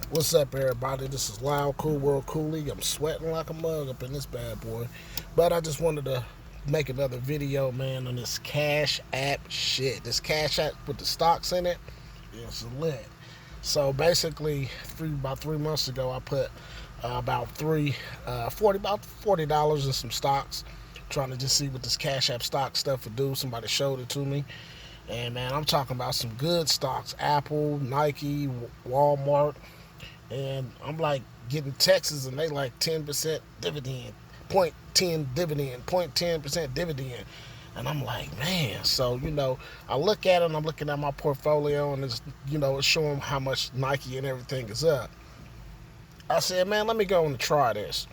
What's up, everybody? This is Loud Cool World Cooley. I'm sweating like a mug up in this bad boy. But I just wanted to make another video, man, on this Cash App shit. This Cash App with the stocks in it is lit. So basically, about 3 months ago, I put about $40 in some stocks, trying to just see what this Cash App stock stuff would do. Somebody showed it to me. And man, I'm talking about some good stocks: Apple, Nike, Walmart, and I'm like getting texts and they like 10% dividend, point 10 dividend, 0.10% dividend. And I'm like, man, so I look at it and I'm looking at my portfolio and it's showing how much Nike and everything is up. I said, man, let me go and try this.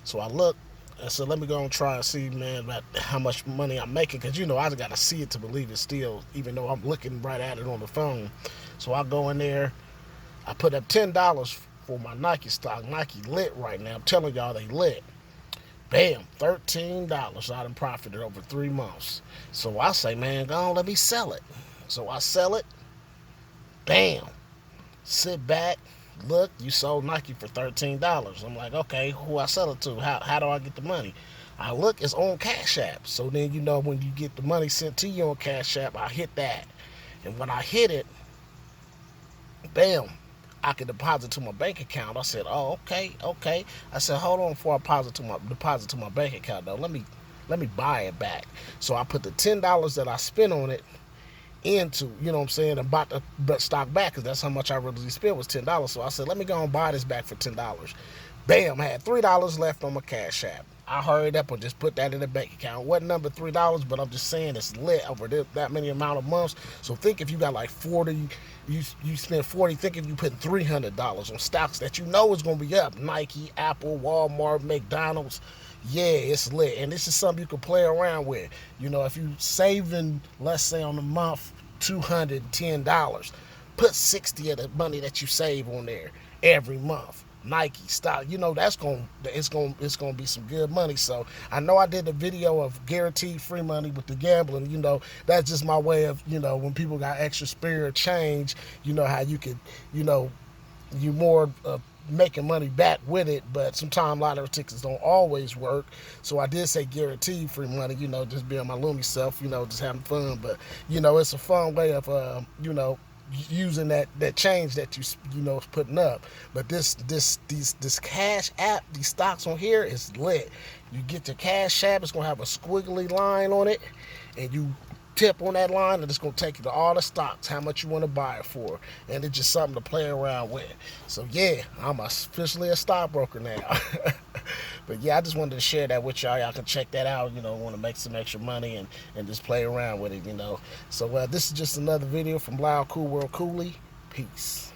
So I look and said, let me go and try and see, man, about how much money I'm making. Because, I just got to see it to believe it still, even though I'm looking right at it on the phone. So I go in there, I put up $10 for my Nike stock. Nike lit right now. I'm telling y'all they lit. Bam, $13 I done profited over 3 months. So I say, man, go on, let me sell it. So I sell it. Bam. Sit back. Look, you sold Nike for $13. I'm like, okay, who I sell it to? How do I get the money? I look, it's on Cash App. So then when you get the money sent to you on Cash App, I hit that. And when I hit it, bam, I could deposit to my bank account. I said, "Oh, okay, okay." I said, "Hold on before I deposit to my bank account though. Let me buy it back." So I put the $10 that I spent on it into, what I'm saying, and bought the stock back because that's how much I really spent was $10. So I said, "Let me go and buy this back for $10." Bam, I had $3 left on my Cash App. I hurried up and just put that in the bank account. It wasn't number $3, but I'm just saying it's lit over that many amount of months. So think if you got like 40, you spend 40. Think if you put $300 on stocks that you know is gonna be up: Nike, Apple, Walmart, McDonald's. Yeah, it's lit, and this is something you can play around with. If you saving, let's say on the month, $210, put 60 of the money that you save on there every month. Nike stock, it's gonna be some good money. So I know I did a video of guaranteed free money with the gambling. That's just my way of when people got extra spare change. How you could, you know, you more making money back with it, but sometimes lottery tickets don't always work. So I did say guaranteed free money, just being my loony self, just having fun. But it's a fun way of using that change that putting up. But this Cash App, these stocks on here is lit. You get your Cash App, it's gonna have a squiggly line on it, and you tip on that line, and it's gonna take you to all the stocks, how much you want to buy it for, and it's just something to play around with. So yeah, I'm officially a stockbroker now. But yeah, I just wanted to share that with y'all. Y'all can check that out. Want to make some extra money and just play around with it. So this is just another video from Loud Cool World Cooley. Peace.